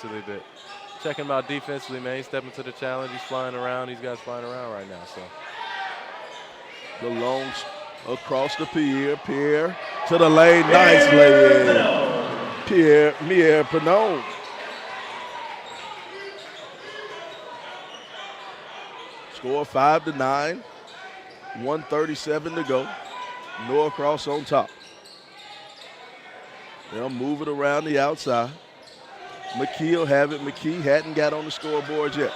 offensively, but checking him out defensively, man. He's stepping to the challenge. He's flying around. These guys flying around right now. So the longs across the Pierre. Pierre to the lane. Nice lay-in. Pierre Pinot. Score 5-9. 1:37 to go. Norcross on top. They'll move it around the outside. McKee will have it. McKee hadn't got on the scoreboard yet.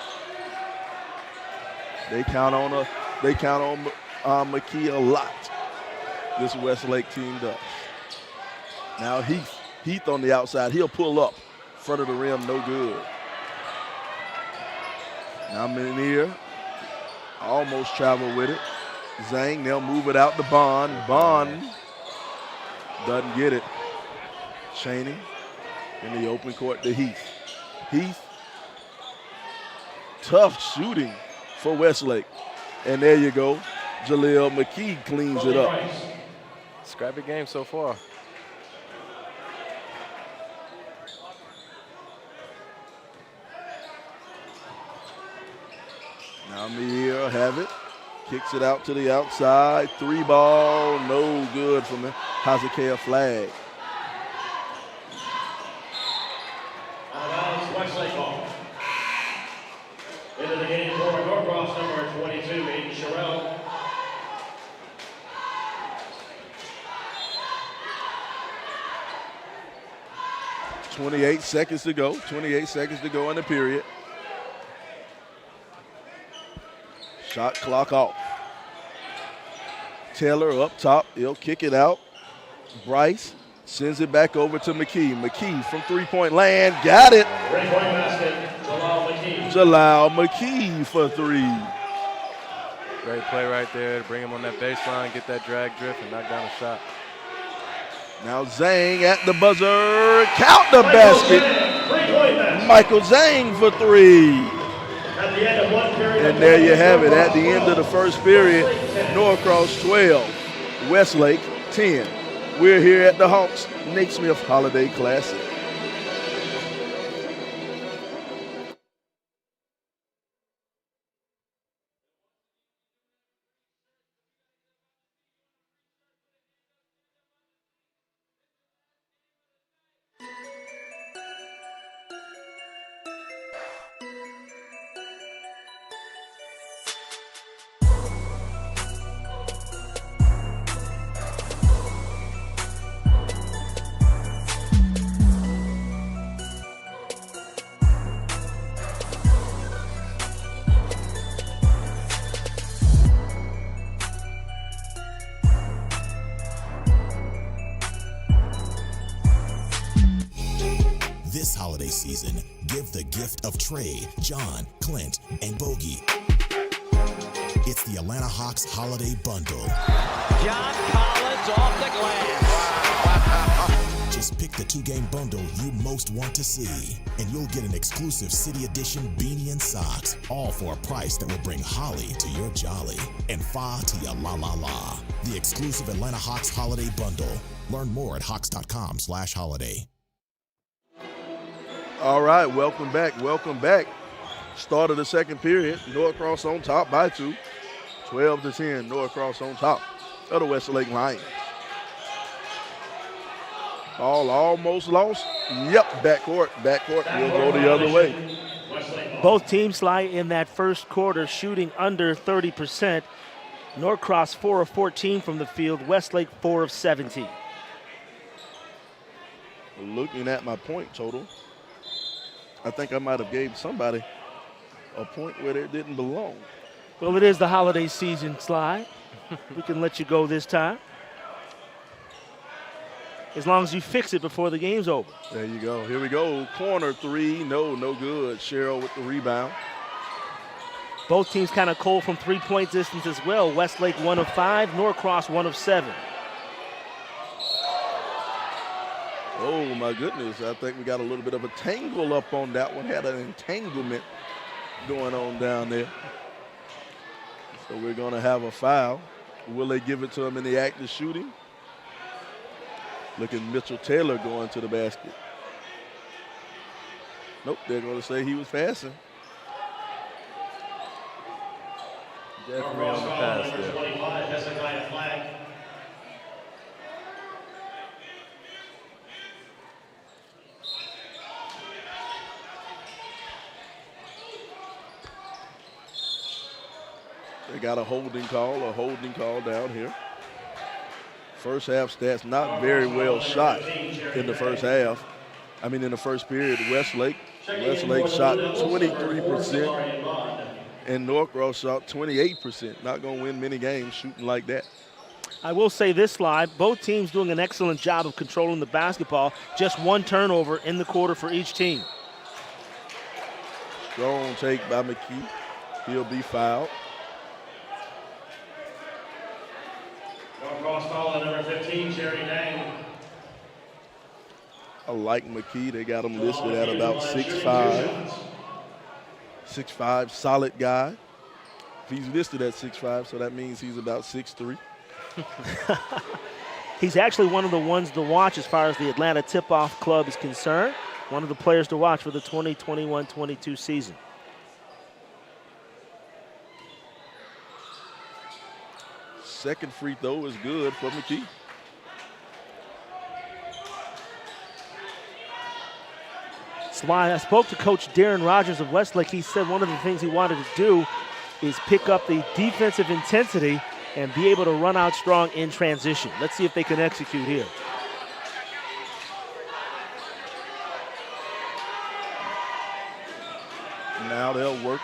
They count on McKee a lot. This Westlake team does. Now Heath on the outside. He'll pull up. Front of the rim, no good. Now Menier almost traveled with it. Zhang, they'll move it out to Bond. Bond doesn't get it. Cheney in the open court to Heath. Heath, tough shooting for Westlake. And there you go. Jaleel McKee cleans it up. Scrappy game so far. Now Meir have it. Kicks it out to the outside. 3-ball, no good from him. Hazakea flag. Westlake ball. Into the game for Norcross, number 22, Aiden Sherrill. .28 seconds to go. 28 seconds to go in the period. Shot clock off. Taylor up top. He'll kick it out. Bryce sends it back over to McKee. McKee from three-point land. Got it. Three-point basket, Jalal McKee. Jalal McKee for three. Great play right there to bring him on that baseline, get that drag drift, and knock down a shot. Now Zhang at the buzzer. Count the basket. Michael Zhang for three. At the end of one period. And there you have it. At the end of the first period, Norcross 12, Westlake 10. We're here at the Hawks-Naismith Holiday Classic. This holiday season, give the gift of Trey, John, Clint, and Bogey. It's the Atlanta Hawks Holiday Bundle. John Collins off the glass. Just pick the two-game bundle you most want to see, and you'll get an exclusive City Edition beanie and socks, all for a price that will bring holly to your jolly and fa to your la la la. The exclusive Atlanta Hawks Holiday Bundle. Learn more at hawks.com/holiday. All right, welcome back. Welcome back. Start of the second period. Norcross on top by 2. 12-10. Norcross on top of the Westlake Lions. Ball almost lost. Yep, backcourt. Backcourt will go the other way. Both teams lie in that first quarter shooting under 30%. Norcross 4 of 14 from the field. Westlake 4 of 17. Looking at my point total, I think I might have gave somebody a point where it didn't belong. Well, it is the holiday season, Sly. We can let you go this time. As long as you fix it before the game's over. There you go. Here we go. Corner three. No good. Cheryl with the rebound. Both teams kind of cold from three-point distance as well. Westlake 1 of 5, Norcross 1 of 7. Oh, my goodness. I think we got a little bit of a tangle up on that one. Had an entanglement going on down there. So we're going to have a foul. Will they give it to him in the act of shooting? Look at Mitchell Taylor going to the basket. Nope, they're going to say he was passing. Definitely on the pass Number there. 25, Hezekiah Flag. They got a holding call down here. First half stats not very well shot in the first half. I mean, in the first period, Westlake shot 23% and Norcross shot 28%. Not going to win many games shooting like that. I will say this, Live. Both teams doing an excellent job of controlling the basketball. Just one turnover in the quarter for each team. Strong take by McKee. He'll be fouled. Norcross foul number 15, Jerry Dang. I like McKee. They got him listed at about 6'5". 6'5", solid guy. He's listed at 6'5", so that means he's about 6'3". He's actually one of the ones to watch as far as the Atlanta Tip-Off Club is concerned. One of the players to watch for the 2021-22 season. Second free throw is good for McKee. Sly, I spoke to Coach Darren Rogers of Westlake. He said one of the things he wanted to do is pick up the defensive intensity and be able to run out strong in transition. Let's see if they can execute here. Now they'll work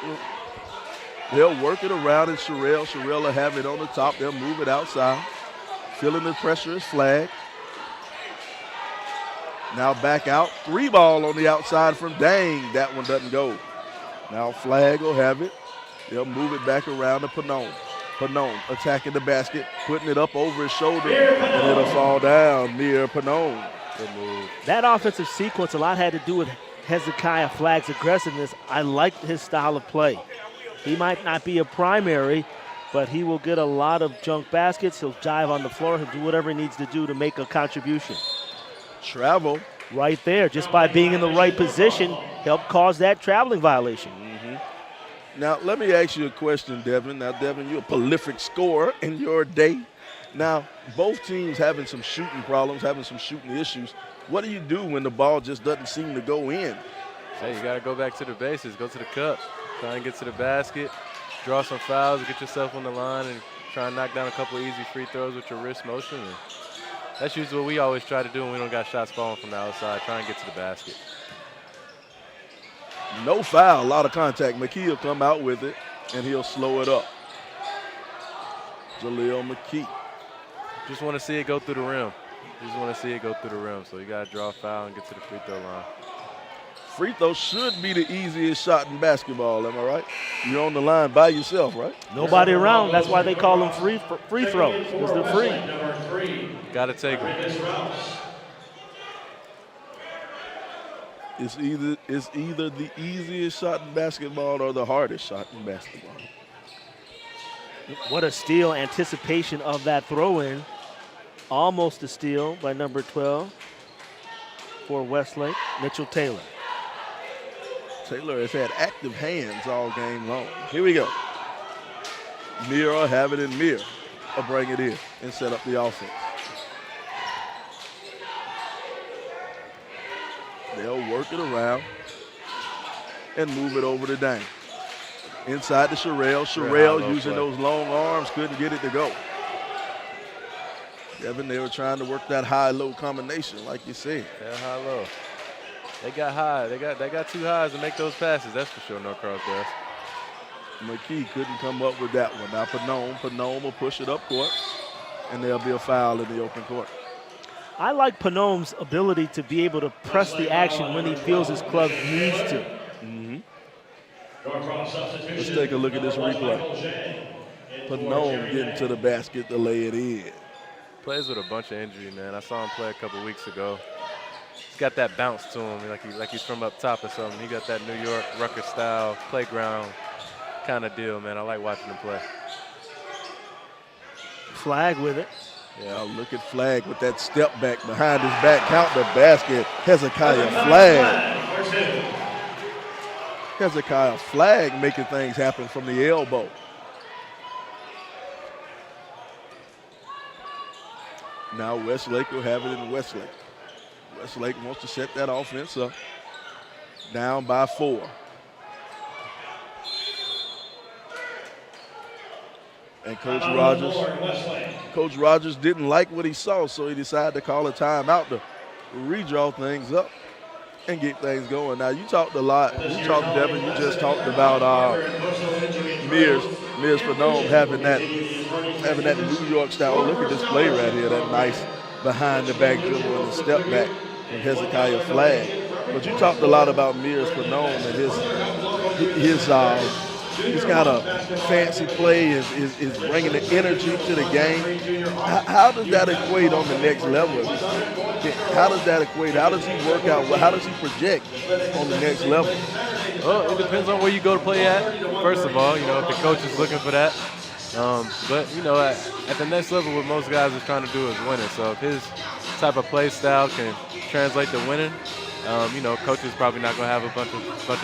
it around, and Sherrill will have it on the top. They'll move it outside. Feeling the pressure is Flag. Now back out. 3 ball on the outside from Dang. That one doesn't go. Now Flag will have it. They'll move it back around to Panone. Panone attacking the basket, putting it up over his shoulder, and it'll fall down near Panone. Good move. That offensive sequence a lot had to do with Hezekiah Flag's aggressiveness. I liked his style of play. He might not be a primary, but he will get a lot of junk baskets. He'll dive on the floor. He'll do whatever he needs to do to make a contribution. Travel. Right there, just by being in the right position, helped cause that traveling violation. Now, let me ask you a question, Devin. Now, Devin, you're a prolific scorer in your day. Now, both teams having some shooting problems, having some shooting issues. What do you do when the ball just doesn't seem to go in? Hey, you got to go back to the basics. Go to the cup. Try and get to the basket. Draw some fouls. Get yourself on the line and try and knock down a couple of easy free throws with your wrist motion. And that's usually what we always try to do when we don't got shots falling from the outside. Try and get to the basket. No foul, a lot of contact. McKee will come out with it, and he'll slow it up. Jaleel McKee. Just want to see it go through the rim. Just want to see it go through the rim. So you got to draw a foul and get to the free throw line. Free throw should be the easiest shot in basketball, am I right? You're on the line by yourself, right? Nobody around. That's why they call them free throws, because they're free. Number 3. Got to take them. It's either the easiest shot in basketball or the hardest shot in basketball. What a steal, anticipation of that throw-in. Almost a steal by number 12 for Westlake, Mitchell Taylor. Taylor has had active hands all game long. Here we go. Mir will have it, and Mir will bring it in and set up the offense. They'll work it around and move it over to Dang. Inside to Sherrill. Sherrill using those long arms, couldn't get it to go. Devin, they were trying to work that high-low combination, like you said. Yeah, high-low. They got high. They got 2 highs to make those passes. That's for sure. Norcross does. McKee couldn't come up with that one. Now Panone will push it up court, and there'll be a foul in the open court. I like Panome's ability to be able to press the action when he feels his club needs to. Let's take a look at this replay. Panone getting to the basket to lay it in. Plays with a bunch of injury, man. I saw him play a couple weeks ago. He's got that bounce to him, like he's from up top or something. He got that New York Rutgers style playground kind of deal, man. I like watching him play. Flag with it. Yeah, look at Flag with that step back behind his back. Count the basket. Hezekiah Flag. Hezekiah Flagg making things happen from the elbow. Now Westlake will have it in Westlake. Westlake wants to set that offense up. Down by 4. And Coach Rogers didn't like what he saw, so he decided to call a timeout to redraw things up and get things going. Now, you talked a lot. You talked, Devin, you just talked about Mears Phenom having that New York style. Look at this play right here, that nice behind-the-back dribble and the step back from Hezekiah Flagg. But you talked a lot about Mears Phenom and his kind of fancy play is bringing the energy to the game. How does that equate on the next level? How does that equate? How does he work out? How does he project on the next level? Well, it depends on where you go to play at. First of all, if the coach is looking for that. But, at the next level, what most guys are trying to do is winning. So if his type of play style can translate to winning, coach is probably not going to have a bunch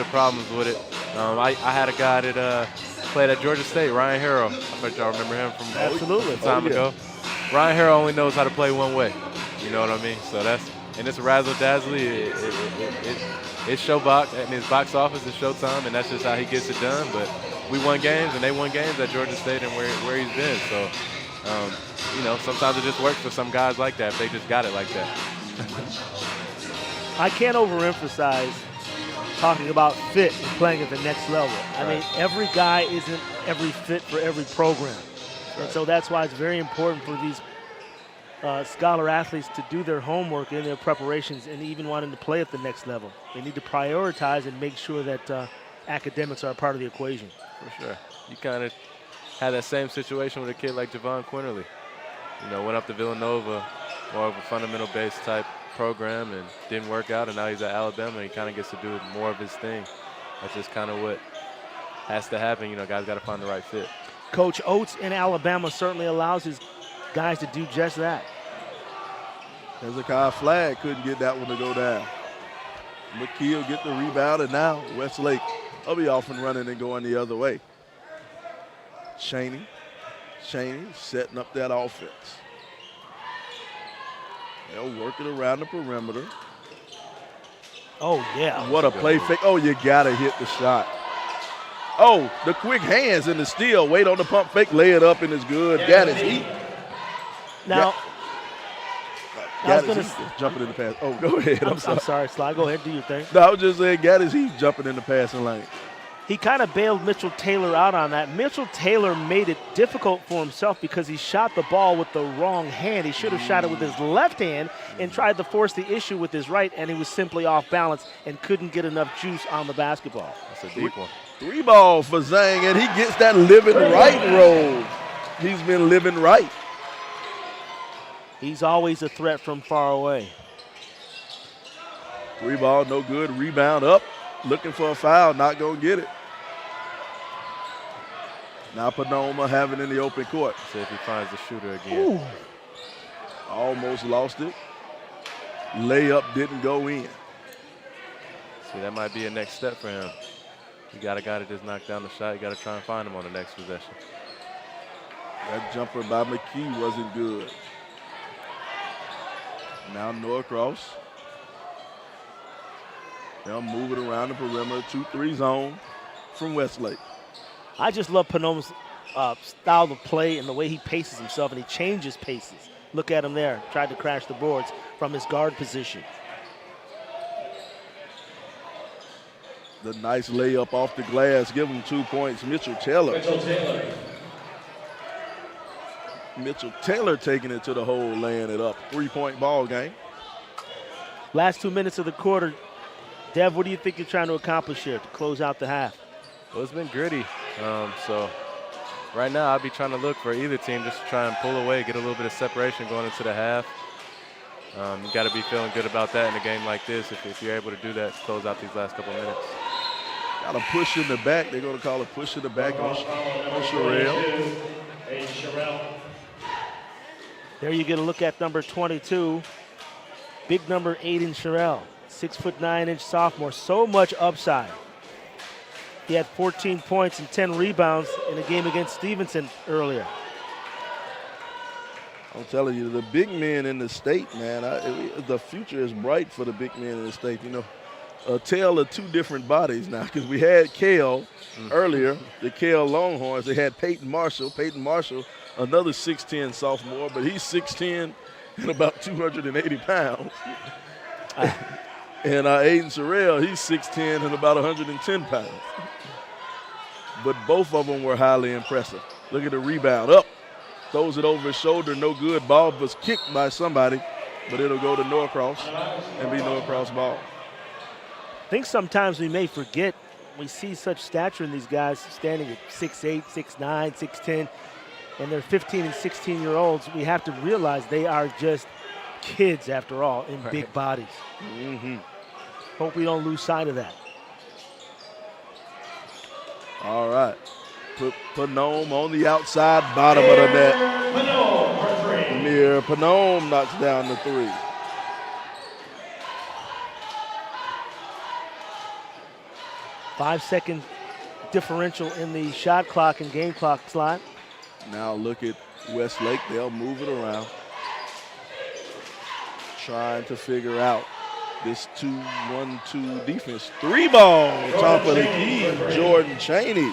of problems with it. I had a guy that played at Georgia State, Ryan Harrell. I bet y'all remember him from absolutely some time ago. Ryan Harrell only knows how to play one way. You know what I mean? So it's razzle-dazzle. It's showbox, and his box office is showtime, and that's just how he gets it done. But we won games, and they won games at Georgia State and where he's been. So, sometimes it just works for some guys like that if they just got it like that. I can't overemphasize talking about fit and playing at the next level. I mean, every guy isn't every fit for every program. And so that's why it's very important for these scholar athletes to do their homework in their preparations and even wanting to play at the next level. They need to prioritize and make sure that academics are a part of the equation. For sure. You kind of had that same situation with a kid like Javon Quinterly. Went up to Villanova, more of a fundamental-based type program, and didn't work out, and now he's at Alabama, and he kind of gets to do more of his thing. That's just kind of what has to happen. Guys got to find the right fit. Coach Oates in Alabama certainly allows his guys to do just that. Hezekiah Flagg couldn't get that one to go down. McKee will get the rebound, and now Westlake will be off and running and going the other way. Chaney setting up that offense. They'll work it around the perimeter. Oh, yeah. What a play fake. Oh, you got to hit the shot. Oh, the quick hands in the steal. Wait on the pump fake, lay it up, and it's good. Got his heat. Now, jumping in the pass. Oh, go ahead. I'm sorry, Sly. Go ahead, do your thing. No, I was just saying, got his heat jumping in the passing lane. He kind of bailed Mitchell Taylor out on that. Mitchell Taylor made it difficult for himself because he shot the ball with the wrong hand. He should have shot it with his left hand and tried to force the issue with his right, and he was simply off balance and couldn't get enough juice on the basketball. That's a deep one. 3 ball for Zhang, and he gets that living right roll. He's been living right. He's always a threat from far away. 3 ball, no good. Rebound up, looking for a foul, not going to get it. Now Phenom have it in the open court. See if he finds the shooter again. Ooh. Almost lost it. Layup didn't go in. See, that might be a next step for him. You got a guy that just knocked down the shot. You got to try and find him on the next possession. That jumper by McKee wasn't good. Now Norcross. They'll move it around the perimeter. 2-3 zone from Westlake. I just love Phenom's style of play and the way he paces himself, and he changes paces. Look at him there. Tried to crash the boards from his guard position. The nice layup off the glass. Give him 2 points. Mitchell Taylor taking it to the hole, laying it up. 3-point ball game. Last 2 minutes of the quarter. Dev, what do you think you're trying to accomplish here to close out the half? Well, it's been gritty. So right now I'll be trying to look for either team just to try and pull away, get a little bit of separation going into the half. You got to be feeling good about that in a game like this if you're able to do that, close out these last couple minutes. Got a push in the back. They're going to call a push in the back on Sherrill. There you get a look at number 22. Big number 8 in Sherrill. 6'9" sophomore. So much upside. He had 14 points and 10 rebounds in a game against Stevenson earlier. I'm telling you, the big men in the state, man, the future is bright for the big men in the state. You know, a tale of two different bodies now, because we had Kale earlier, the Kale Longhorns. They had Peyton Marshall, another 6'10 sophomore, but he's 6'10 and about 280 pounds. And Aiden Sorrell, he's 6'10 and about 110 pounds. But both of them were highly impressive. Look at the rebound, up. Throws it over his shoulder, no good. Ball was kicked by somebody, but it'll go to Norcross and be Norcross ball. I think sometimes we may forget, we see such stature in these guys standing at 6'8", 6'9", 6'10", and they're 15 and 16-year-olds. We have to realize they are just kids, after all, in big bodies. Hope we don't lose sight of that. All right. Put Panome on the outside bottom of the net. Amir Panome knocks down the three. Five-second differential in the shot clock and game clock slot. Now look at Westlake. They'll move it around. Trying to figure out this 2-1-2 defense. Three ball, top of the key, Jordan Chaney.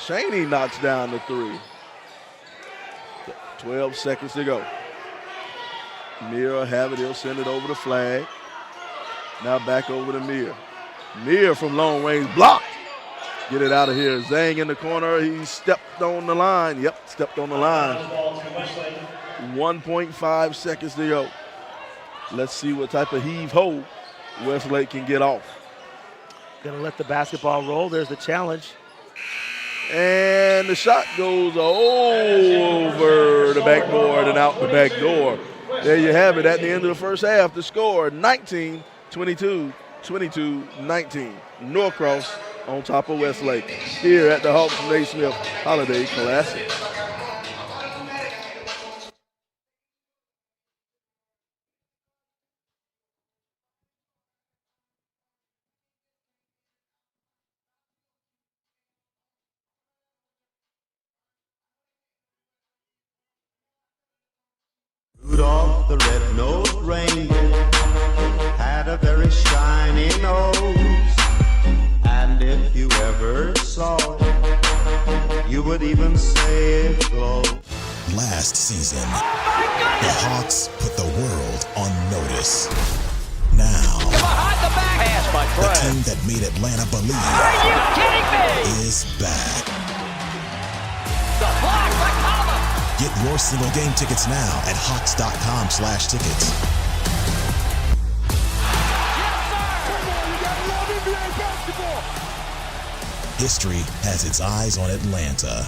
Chaney knocks down the three. 12 seconds to go. Mir will have it. He'll send it over the flag. Now back over to Mir. Mir from long range, blocked. Get it out of here. Zhang in the corner. He stepped on the line. Yep, stepped on the line. 1.5 seconds to go. Let's see what type of heave-ho Westlake can get off. Gonna let the basketball roll. There's the challenge. And the shot goes over the backboard and out the back door. There you have it at the end of the first half. The score, 19-22, 22-19. Norcross on top of Westlake here at the Hawks-Naismith Holiday Classic. Rudolph the red-nosed reindeer had a very shiny nose, and if you ever saw it, you would even say it glowed. Last season, the Hawks put the world on notice. Now, Behind the back pass by the Fred. team that made Atlanta believe Are you kidding me? is back. The block, the column. Get your single game tickets now at Hawks.com/tickets. History has its eyes on Atlanta.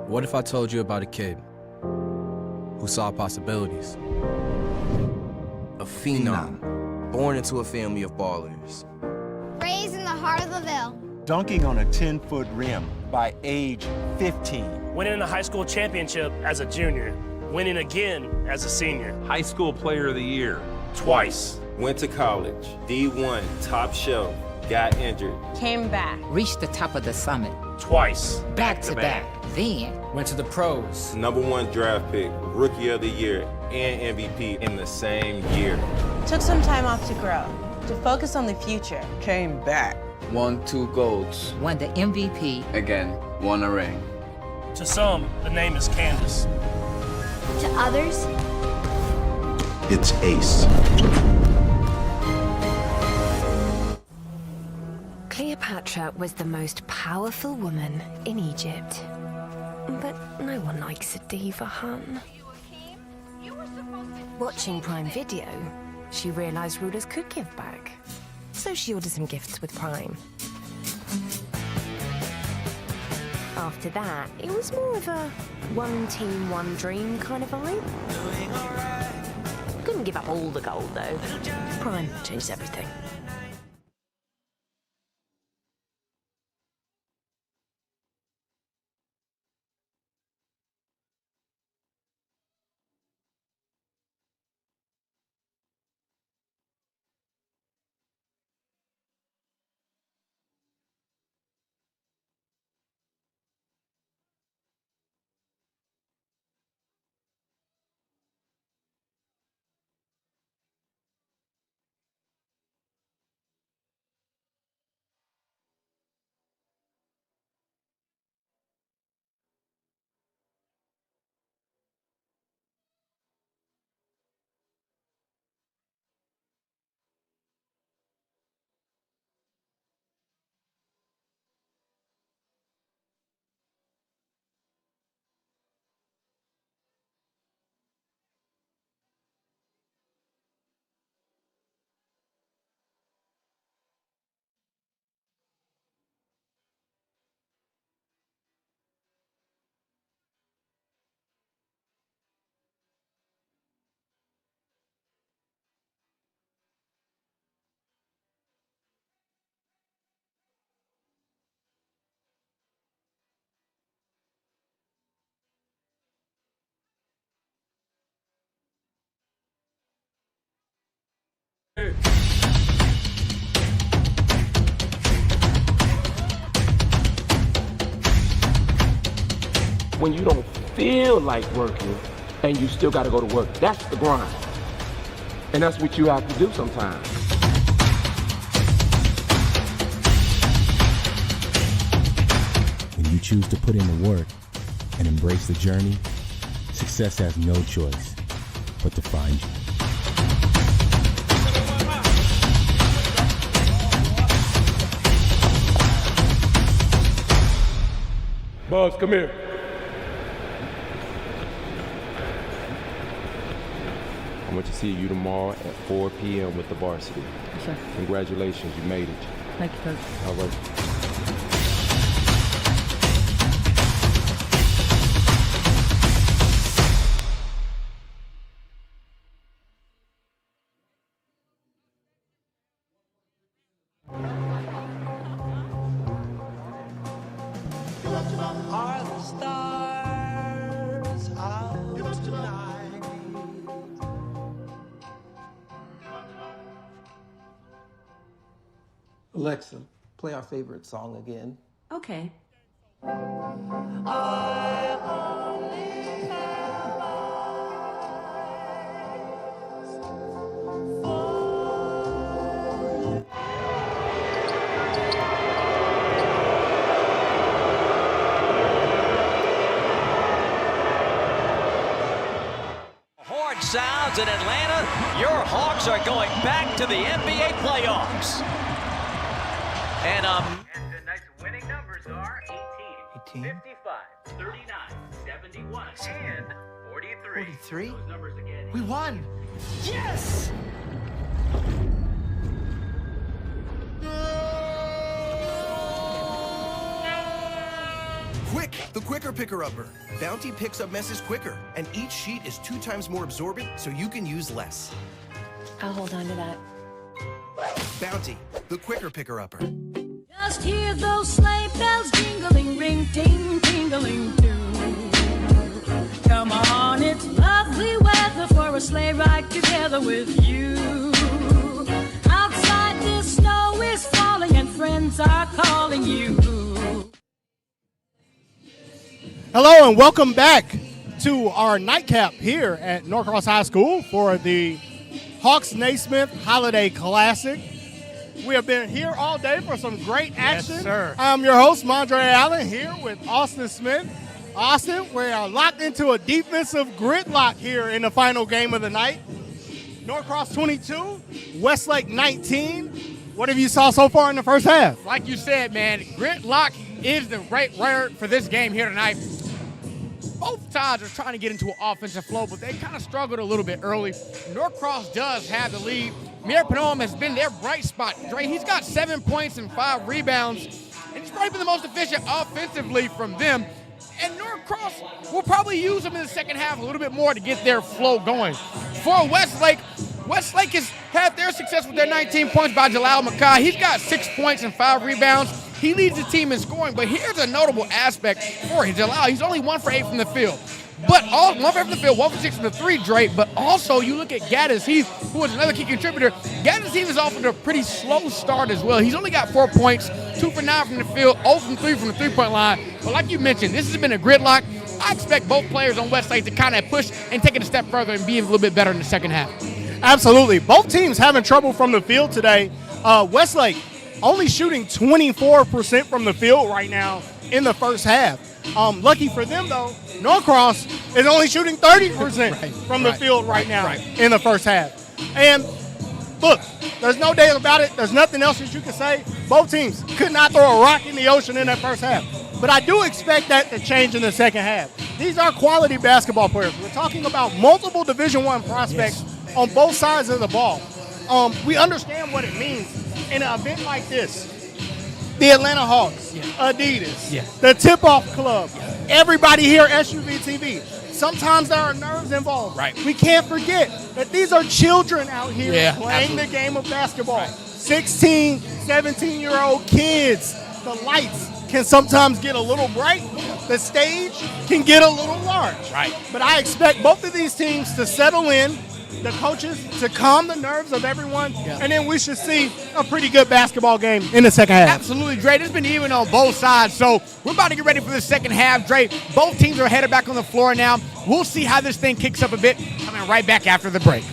What if I told you about a kid who saw possibilities? A phenom, born into a family of ballers. Raised in the heart of the Ville. Dunking on a 10-foot rim by age 15. Winning a high school championship as a junior. Winning again as a senior. High school player of the year. Twice. Went to college. D1, top shelf. Got injured. Came back. Reached the top of the summit. Twice. Back to back. Then went to the pros. #1 draft pick, rookie of the year, and MVP in the same year. took some time off to grow, to focus on the future. Came back. Won 2 golds. Won the MVP. Again, won a ring. To some, the name is Candace. To others, It's Ace. Cleopatra was the most powerful woman in Egypt. But no one likes a diva, hun. you were Watching Prime Video, she realized rulers could give back. So she ordered some gifts with Prime. After that, it was more of a one team, one dream kind of vibe. Couldn't give up all the gold, though. Prime changed everything. When you don't feel like working and you still got to go to work, that's the grind. And that's what you have to do sometimes. When you choose to put in the work and embrace the journey, success has no choice but to find you. Bubs, come here. I want to see you tomorrow at 4 p.m. with the varsity. Yes, sir. Congratulations, you made it. Thank you, Coach. All right. Alexa, play our favorite song again. Okay. Horn sounds in Atlanta. Your Hawks are going back to the NBA playoffs. And tonight's winning numbers are 18, 55, 39, 71, and 43. 43? Those numbers again. We won! Yes! Quick, the quicker picker-upper. Bounty picks up messes quicker, and each sheet is 2 times more absorbent, so you can use less. I'll hold on to that. Bounty, the quicker picker-upper. Just hear those sleigh bells jingling, ring, ting, tingling too. Come on, it's lovely weather for a sleigh ride together with you. Outside the snow is falling and friends are calling you. Hello and welcome back to our nightcap here at Norcross High School for the Hawks-Naismith Holiday Classic. We have been here all day for some great action. Yes, sir. I'm your host, Mondre Allen, here with Austin Smith. Austin, we are locked into a defensive gridlock here in the final game of the night. Norcross 22, Westlake 19. What have you saw so far in the first half? Like you said, man, gridlock is the right word for this game here tonight. both sides are trying to get into an offensive flow, but they kind of struggled a little bit early. Norcross does have the lead. Mayor Penome has been their bright spot. Dre, he's got 7 points and 5 rebounds, and he's probably been the most efficient offensively from them. And Norcross will probably use him in the second half a little bit more to get their flow going. For Westlake has had their success with their 19 points by Jalal Makai. He's got 6 points and 5 rebounds. He leads the team in scoring, but here's a notable aspect for Jalal. He's only 1 for 8 from the field. But 1 for 8 from the field, 1 for 6 from the 3, Dre. But also, you look at Gaddis Heath, who is another key contributor. Gaddis Heath is off to a pretty slow start as well. He's only got 4 points, 2 for 9 from the field, 0 from 3 from the three-point line. But like you mentioned, this has been a gridlock. I expect both players on Westlake to kind of push and take it a step further and be a little bit better in the second half. Absolutely. Both teams having trouble from the field today. Westlake only shooting 24% from the field right now in the first half. Lucky for them, though, Norcross is only shooting 30% from the field right now in the first half. And look, there's no doubt about it. There's nothing else that you can say. Both teams could not throw a rock in the ocean in that first half. But I do expect that to change in the second half. These are quality basketball players. We're talking about multiple Division I prospects on both sides of the ball. We understand what it means in an event like this. The Atlanta Hawks, Adidas, the Tip-Off Club, everybody here at SUV TV. Sometimes there are nerves involved. We can't forget that these are children out here playing the game of basketball. 16, 17-year-old kids. The lights can sometimes get a little bright. The stage can get a little large. But I expect both of these teams to settle in, the coaches to calm the nerves of everyone, and then we should see a pretty good basketball game in the second half. Absolutely, Dre. It's been even on both sides, so we're about to get ready for the second half, Dre. Both teams are headed back on the floor now. We'll see how this thing kicks up a bit. Coming right back after the break.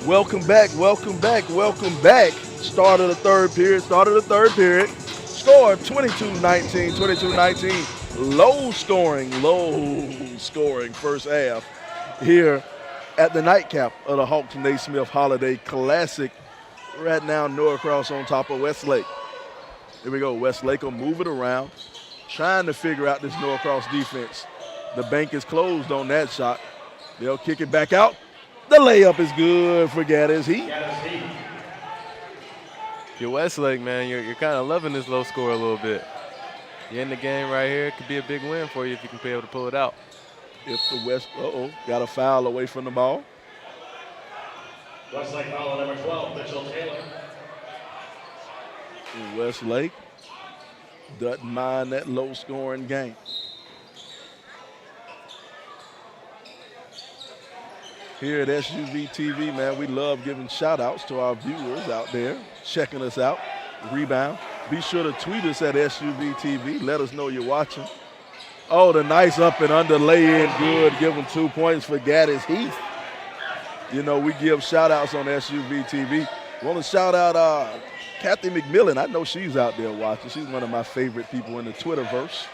Welcome back. Start of the third period. Score 22-19. Low scoring first half here at the nightcap of the Hawks-Naismith Holiday Classic. Right now, Norcross on top of Westlake. Here we go. Westlake will move it around, trying to figure out this Norcross defense. The bank is closed on that shot. They'll kick it back out. The layup is good for Gaddis Heath. You're Westlake, man. You're kind of loving this low score a little bit. You're in the game right here. It could be a big win for you if you can be able to pull it out. If the West, got a foul away from the ball. Westlake foul number 12, Mitchell Taylor. Westlake doesn't mind that low scoring game. Here at SUV TV, man, we love giving shout outs to our viewers out there, checking us out. Rebound. Be sure to tweet us at SUV TV. Let us know you're watching. Oh, the nice up and under lay in, good. Give them 2 points for Gaddis Heath. You know, we give shout outs on SUV TV. Want to shout out Kathy McMillan. I know she's out there watching. She's one of my favorite people in the Twitterverse.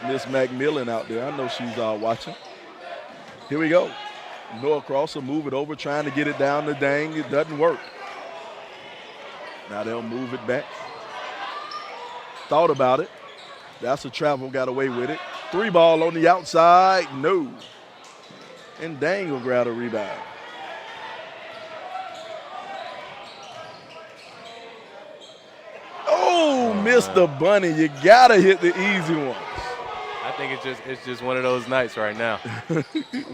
Miss McMillan out there. I know she's watching. Here we go. Norcross will move it over, trying to get it down the Dang. It doesn't work. Now they'll move it back. Thought about it. That's a travel, got away with it. 3 ball on the outside, no. And Dang will grab a rebound. Oh, miss the bunny. You got to hit the easy ones. I think it's just one of those nights right now.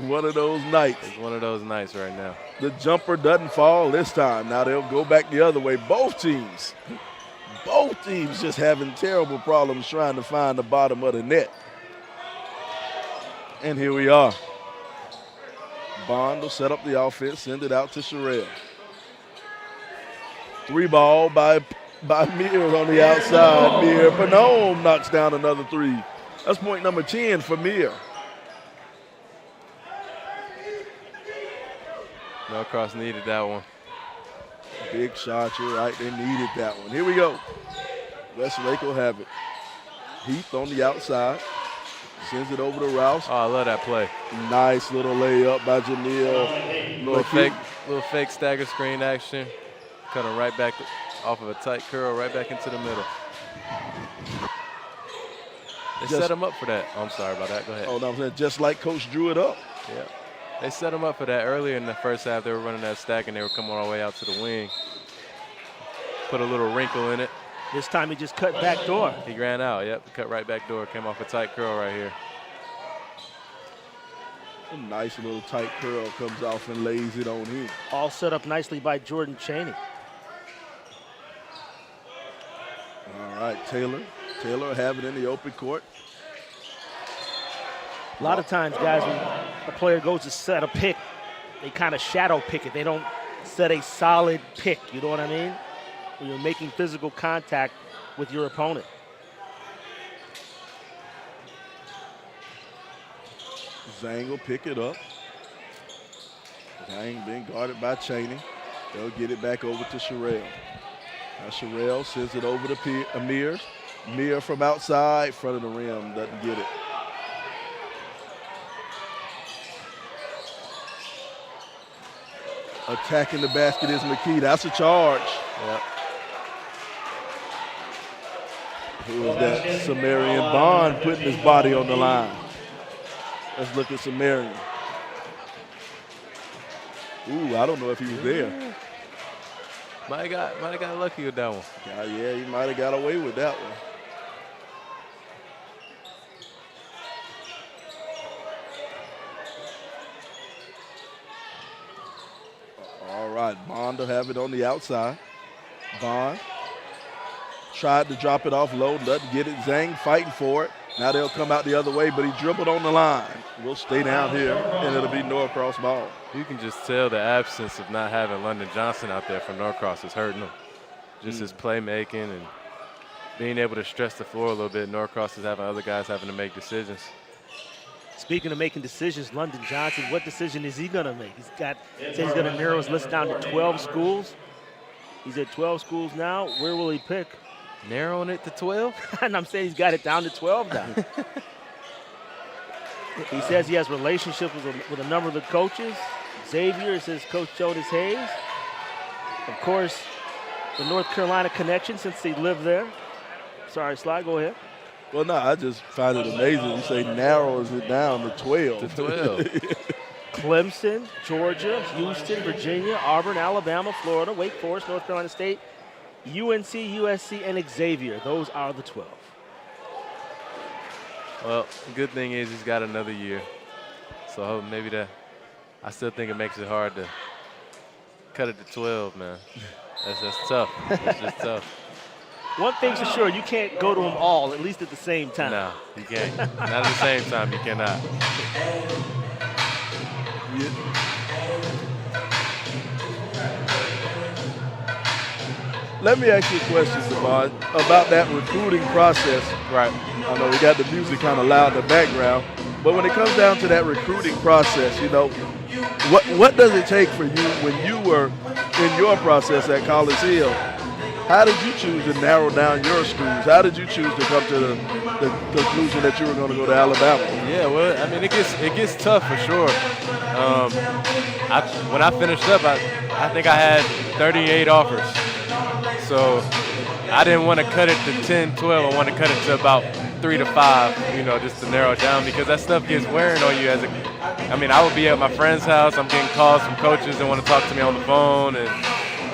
One of those nights. It's one of those nights right now. The jumper doesn't fall this time. Now they'll go back the other way. Both teams just having terrible problems trying to find the bottom of the net. And here we are. Bond will set up the offense, send it out to Sherrill. 3 ball by Mir on the outside. Mir Panome knocks down another 3. That's point number 10 for Mir. Norcross needed that one. Big shot, you're right. They needed that one. Here we go. Westlake will have it. Heath on the outside. Sends it over to Rouse. Oh, I love that play. Nice little layup by Janelle. Little fake stagger screen action. Cut him right back off of a tight curl, right back into the middle. They set him up for that. Oh, I'm sorry about that. Go ahead. Oh, no, I'm saying just like Coach drew it up. Yeah. They set him up for that earlier in the first half. They were running that stack, and they were coming all the way out to the wing. Put a little wrinkle in it. This time he just cut back door. He ran out, yep. Cut right back door. Came off a tight curl right here. A nice little tight curl comes off and lays it on him. All set up nicely by Jordan Chaney. All right, Taylor. Taylor have it in the open court. A lot of times, guys, when a player goes to set a pick, they kind of shadow pick it. They don't set a solid pick, you know what I mean? When you're making physical contact with your opponent. Zhang will pick it up. Zhang being guarded by Chaney. They'll get it back over to Sherrill. Now Sherrill sends it over to Amir. Mir from outside, front of the rim, doesn't get it. Attacking the basket is McKee. That's a charge. Yep. Who was that? Sumerian Bond putting his body on the line. Let's look at Sumerian. Ooh, I don't know if he was there. Might have got lucky with that one. Yeah, he might have got away with that one. All right, Bond will have it on the outside. Bond tried to drop it off low, doesn't get it. Zhang fighting for it. Now they'll come out the other way, but he dribbled on the line. We'll stay down here, and it'll be Norcross ball. You can just tell the absence of not having London Johnson out there for Norcross is hurting him. Just his playmaking and being able to stretch the floor a little bit. Norcross is having other guys having to make decisions. Speaking of making decisions, London Johnson, what decision is he going to make? He's going to narrow his list down to 12 schools. He's at 12 schools now. Where will he pick? Narrowing it to 12? And I'm saying he's got it down to 12 now. He says he has relationships with a number of the coaches. Xavier is his coach, Jonas Hayes. Of course, the North Carolina connection since he lived there. Sorry, Sly, go ahead. Well, no, I just find it amazing. You say narrows it down to 12. To 12. Clemson, Georgia, Houston, Virginia, Auburn, Alabama, Florida, Wake Forest, North Carolina State, UNC, USC, and Xavier. Those are the 12. Well, the good thing is he's got another year. So maybe I still think it makes it hard to cut it to 12, man. That's tough. It's just tough. One thing's for sure, you can't go to them all, at least at the same time. No, you can't. Not at the same time, you cannot. Let me ask you a question, Savon, about that recruiting process. Right. I know we got the music kind of loud in the background, but when it comes down to that recruiting process, you know, what does it take for you when you were in your process at College Hill? How did you choose to narrow down your schools? How did you choose to come to the conclusion that you were going to go to Alabama? Yeah, well, I mean, it gets tough for sure. When I finished up, I think I had 38 offers. So I didn't want to cut it to 10, 12. I want to cut it to about 3 to 5, you know, just to narrow it down because that stuff gets wearing on you. I would be at my friend's house. I'm getting calls from coaches that want to talk to me on the phone, and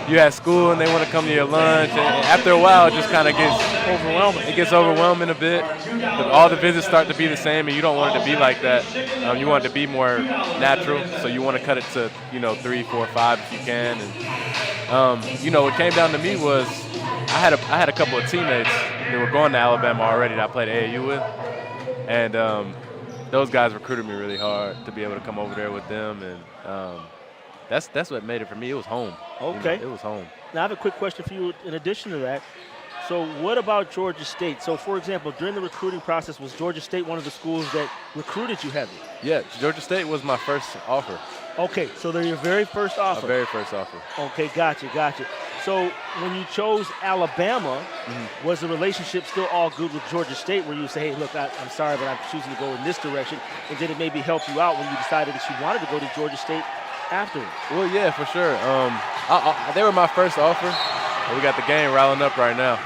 you at school and they want to come to your lunch, and after a while, it just kind of gets overwhelming. It gets overwhelming a bit. But all the visits start to be the same, and you don't want it to be like that. You want it to be more natural, so you want to cut it to 3, 4, 5 if you can. And what came down to me was I had a couple of teammates that were going to Alabama already that I played AAU with, and those guys recruited me really hard to be able to come over there with them, and that's what made it for me. It was home. Okay. It was home. Now I have a quick question for you in addition to that. So what about Georgia State? So for example, during the recruiting process, was Georgia State one of the schools that recruited you heavily? Yeah, Georgia State was my first offer. Okay, so they're your very first offer. My very first offer. Okay, gotcha. So when you chose Alabama, was the relationship still all good with Georgia State where you say, hey, look, I'm sorry, but I'm choosing to go in this direction? And did it maybe help you out when you decided that you wanted to go to Georgia State afterwards? Well, yeah, for sure. They were my first offer. We got the game riling up right now.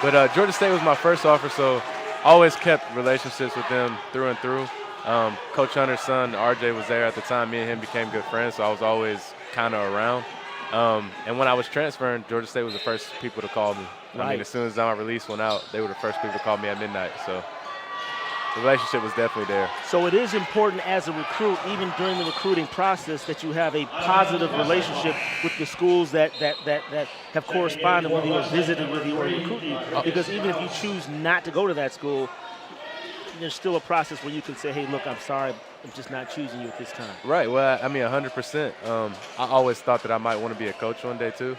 But Georgia State was my first offer, so I always kept relationships with them through and through. Coach Hunter's son, RJ, was there at the time. Me and him became good friends, so I was always kind of around. And when I was transferring, Georgia State was the first people to call me. Right. I mean, as soon as my release went out, they were the first people to call me at midnight. So the relationship was definitely there. So it is important as a recruit, even during the recruiting process, that you have a positive relationship with the schools that have corresponded with you or visited with you or recruited you. Because even if you choose not to go to that school, there's still a process where you can say, hey, look, I'm sorry, I'm just not choosing you at this time. Right. Well, I mean, 100%. I always thought that I might want to be a coach one day too.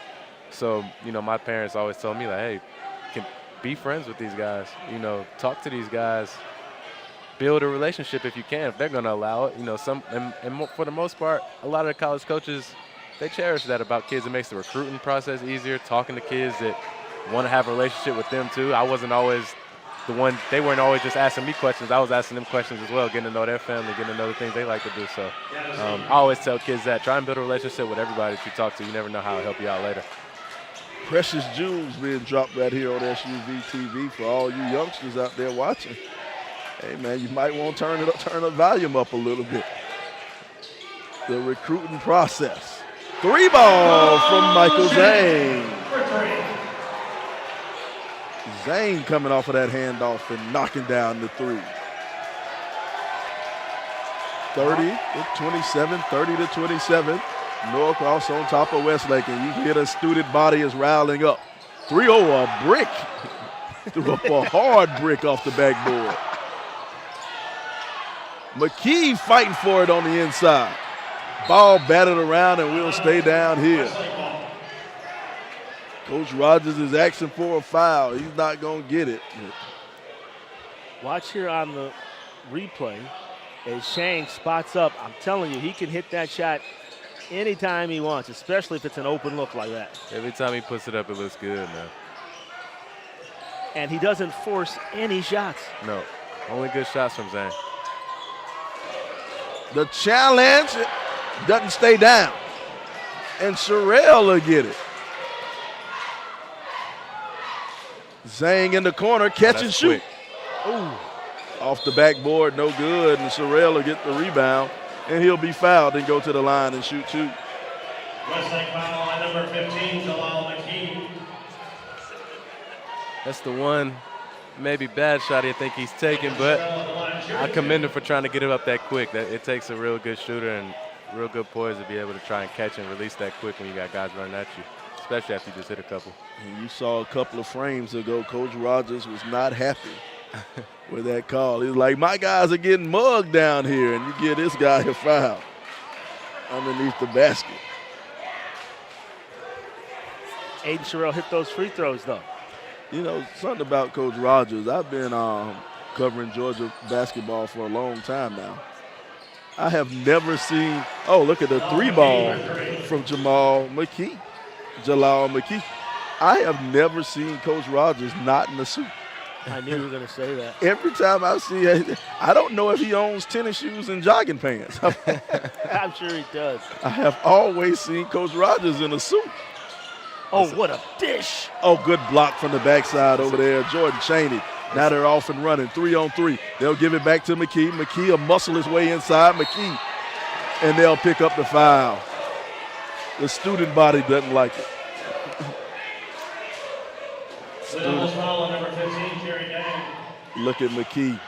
So, my parents always told me, like, hey, be friends with these guys. Talk to these guys. Build a relationship if you can, if they're going to allow it. For the most part, a lot of the college coaches, they cherish that about kids. It makes the recruiting process easier, talking to kids that want to have a relationship with them too. I wasn't always the one, they weren't always just asking me questions. I was asking them questions as well, getting to know their family, getting to know the things they like to do. So I always tell kids that. Try and build a relationship with everybody that you talk to. You never know how it'll help you out later. Precious jewels being dropped right here on SUV TV for all you youngsters out there watching. Hey, man, you might want to turn the volume up a little bit. The recruiting process. 3 ball from Michael Zane. Zane coming off of that handoff and knocking down the 3. 30-27, 30-27. Norcross on top of Westlake, and you hear the student body is riling up. 3-0, a brick. Threw up a hard brick off the backboard. McKee fighting for it on the inside. Ball batted around and will stay down here. Coach Rogers is asking for a foul. He's not going to get it. Watch here on the replay as Shang spots up. I'm telling you, he can hit that shot anytime he wants, especially if it's an open look like that. Every time he puts it up, it looks good, man. And he doesn't force any shots. No, only good shots from Zane. The challenge doesn't stay down. And Sherrill will get it. Zhang in the corner, catch and shoot. Ooh. Off the backboard, no good. And Sherrill will get the rebound. And he'll be fouled and go to the line and shoot 2. Westlake foul on number 15, Jalal McKee. That's the one maybe bad shot I think he's taking, but I commend him for trying to get it up that quick. It takes a real good shooter and real good poise to be able to try and catch and release that quick when you got guys running at you, especially after you just hit a couple. And you saw a couple of frames ago, Coach Rogers was not happy with that call. He's like, my guys are getting mugged down here, and you give this guy a foul underneath the basket. Aiden Sherrill hit those free throws, though. You know, something about Coach Rogers. I've been covering Georgia basketball for a long time now. I have never seen, look at the 3 ball from Jalal McKee. I have never seen Coach Rogers not in a suit. I knew you were going to say that. Every time I see it, I don't know if he owns tennis shoes and jogging pants. I'm sure he does. I have always seen Coach Rogers in a suit. Oh, what a dish. Oh, good block from the backside over there. Jordan Chaney. Now they're off and running. 3-on-3. They'll give it back to McKee. McKee will muscle his way inside. McKee. And they'll pick up the foul. The student body doesn't like it. Look at McKee.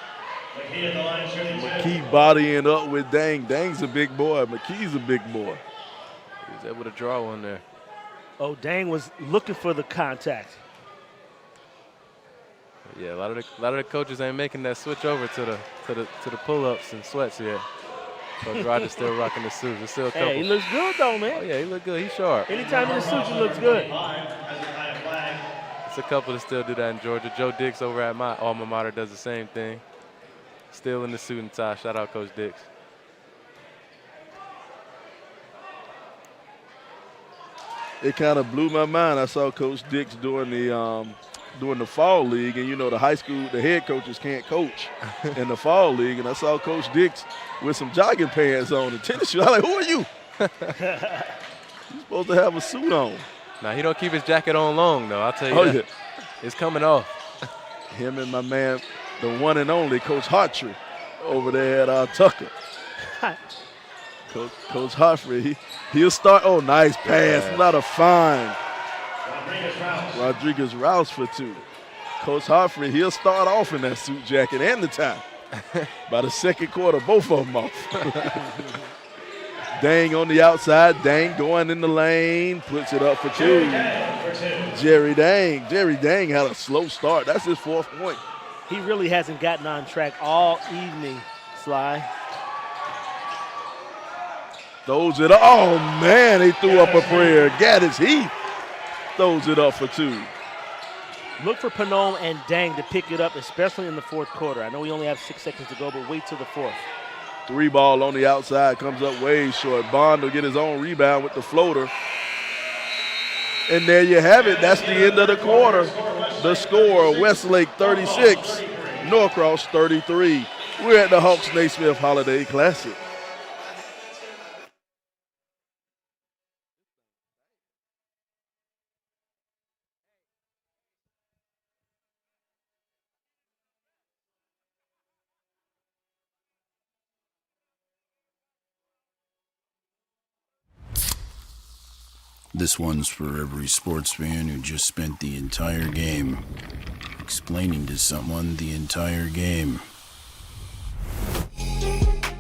McKee at the line shooting 2. McKee bodying up with Dang. Dang's a big boy. McKee's a big boy. He was able to draw one there. Oh, Dang was looking for the contact. Yeah, a lot of the coaches ain't making that switch over to the pull-ups and sweats yet. Coach Rogers still rocking the suit. There's still a couple. Hey, he looks good though, man. Oh yeah, he look good. He's sharp. Anytime in the suit, he looks good. It's a couple that still do that in Georgia. Joe Dix over at my alma mater does the same thing. Still in the suit and tie. Shout out Coach Dix. It kind of blew my mind. I saw Coach Dix doing the fall league, and you know the high school, the head coaches can't coach in the fall league, and I saw Coach Dix with some jogging pants on and tennis shoes. I'm like, who are you? You're supposed to have a suit on. Now he don't keep his jacket on long though. I'll tell you that. Yeah. It's coming off. Him and my man, the one and only Coach Hartree over there at Tucker. Coach Hartree, he'll start. Oh, nice pass. Yeah. Not a fine. Rodriguez Rouse for 2. Coach Hartree, he'll start off in that suit jacket and the tie. By the second quarter, both of them off. Dang on the outside. Dang going in the lane. Puts it up for 2. Jerry Dang. Jerry Dang had a slow start. That's his 4th point. He really hasn't gotten on track all evening, Sly. Throws it up. Oh, man, he threw up a prayer. Gaddis Heath throws it up for 2. Look for Panome and Dang to pick it up, especially in the 4th quarter. I know we only have 6 seconds to go, but wait till the 4th. 3 ball on the outside, comes up way short. Bond will get his own rebound with the floater. And there you have it. That's the end of the quarter. The score, Westlake 36, Norcross 33. We're at the Hawks-Naismith Holiday Classic. This one's for every sports fan who just spent the entire game explaining to someone the entire game.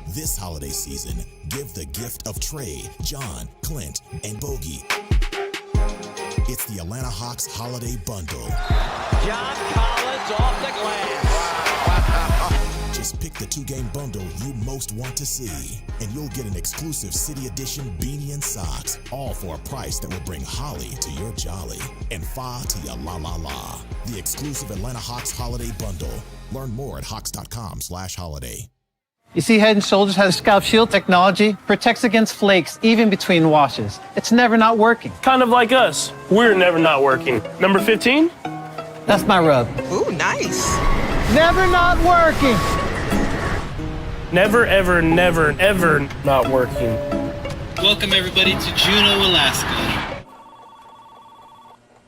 This holiday season, give the gift of Trey, John, Clint, and Bogey. It's the Atlanta Hawks Holiday Bundle. John Collins off the glass. Just pick the 2-game bundle you most want to see, and you'll get an exclusive City Edition beanie and socks, all for a price that will bring Holly to your jolly and Fa to your la la la. The exclusive Atlanta Hawks Holiday Bundle. Learn more at hawks.com/holiday. You see, Head & Shoulders has Scalp Shield technology, protects against flakes even between washes. It's never not working. Kind of like us. We're never not working. Number 15? That's my rub. Ooh, nice. Never not working. Never, ever, never, ever not working. Welcome, everybody, to Juneau, Alaska.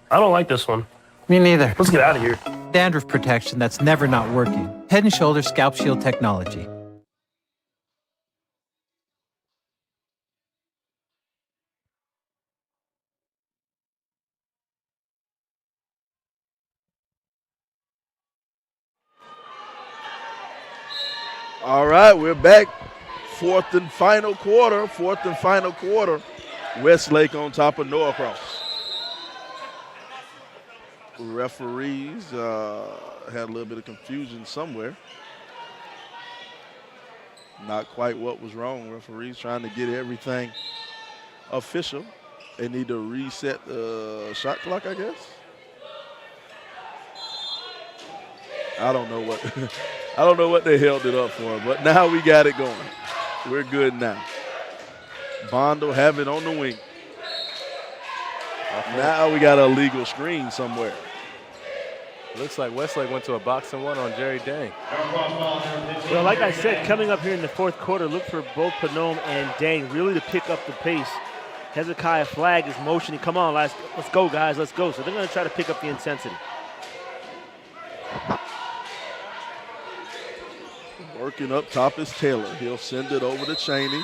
I don't like this one. Me neither. Let's get out of here. Dandruff protection that's never not working. Head & Shoulders Scalp Shield technology. All right, we're back. Fourth and final quarter. Westlake on top of Norcross. Referees had a little bit of confusion somewhere. Not quite what was wrong. Referees trying to get everything official. They need to reset the shot clock, I guess. I don't know what they held it up for, but now we got it going. We're good now. Bond will have it on the wing. Now we got a legal screen somewhere. Looks like Westlake went to a box and one on Jerry Dang. Well, like I said, coming up here in the 4th quarter, look for both Panome and Dang really to pick up the pace. Hezekiah Flagg is motioning. Come on, let's go, guys, let's go. So they're going to try to pick up the intensity. Working up top is Taylor. He'll send it over to Chaney.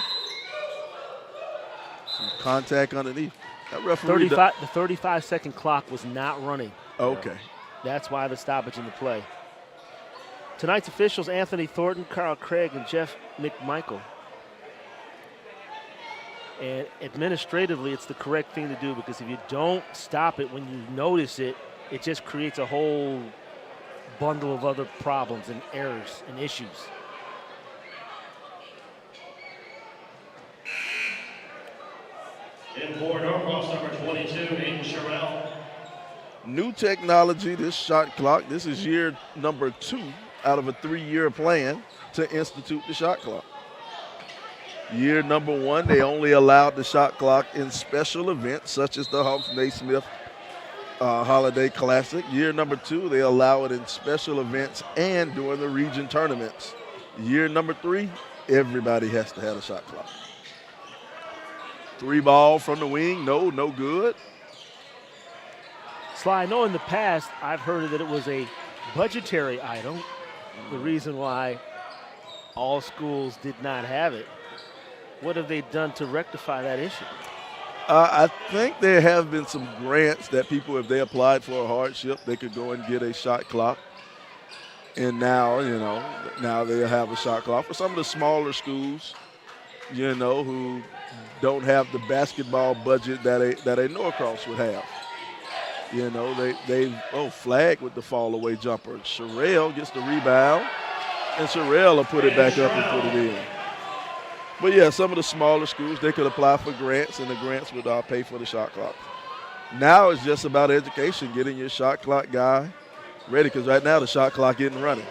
Some contact underneath. That referee. The 35-second clock was not running. Okay. That's why the stoppage in the play. Tonight's officials, Anthony Thornton, Carl Craig, and Jeff McMichael. And administratively, it's the correct thing to do because if you don't stop it when you notice it, it just creates a whole bundle of other problems and errors and issues. In for Norcross, number 22, Aiden Sherrill. New technology, this shot clock. This is year number 2 out of a 3-year plan to institute the shot clock. Year number 1, they only allowed the shot clock in special events such as the Hawks-Naismith Holiday Classic. Year number 2, they allow it in special events and during the region tournaments. Year number 3, everybody has to have a shot clock. 3 ball from the wing, no good. Sly, I know in the past I've heard that it was a budgetary item, the reason why all schools did not have it. What have they done to rectify that issue? I think there have been some grants that people, if they applied for a hardship, they could go and get a shot clock. And now, now they'll have a shot clock for some of the smaller schools, who don't have the basketball budget that a Norcross would have. They flag with the fall away jumper. Sherrill gets the rebound, and Sherrill will put it back up and put it in. But yeah, some of the smaller schools, they could apply for grants, and the grants would pay for the shot clock. Now it's just about education, getting your shot clock guy ready, because right now the shot clock isn't running.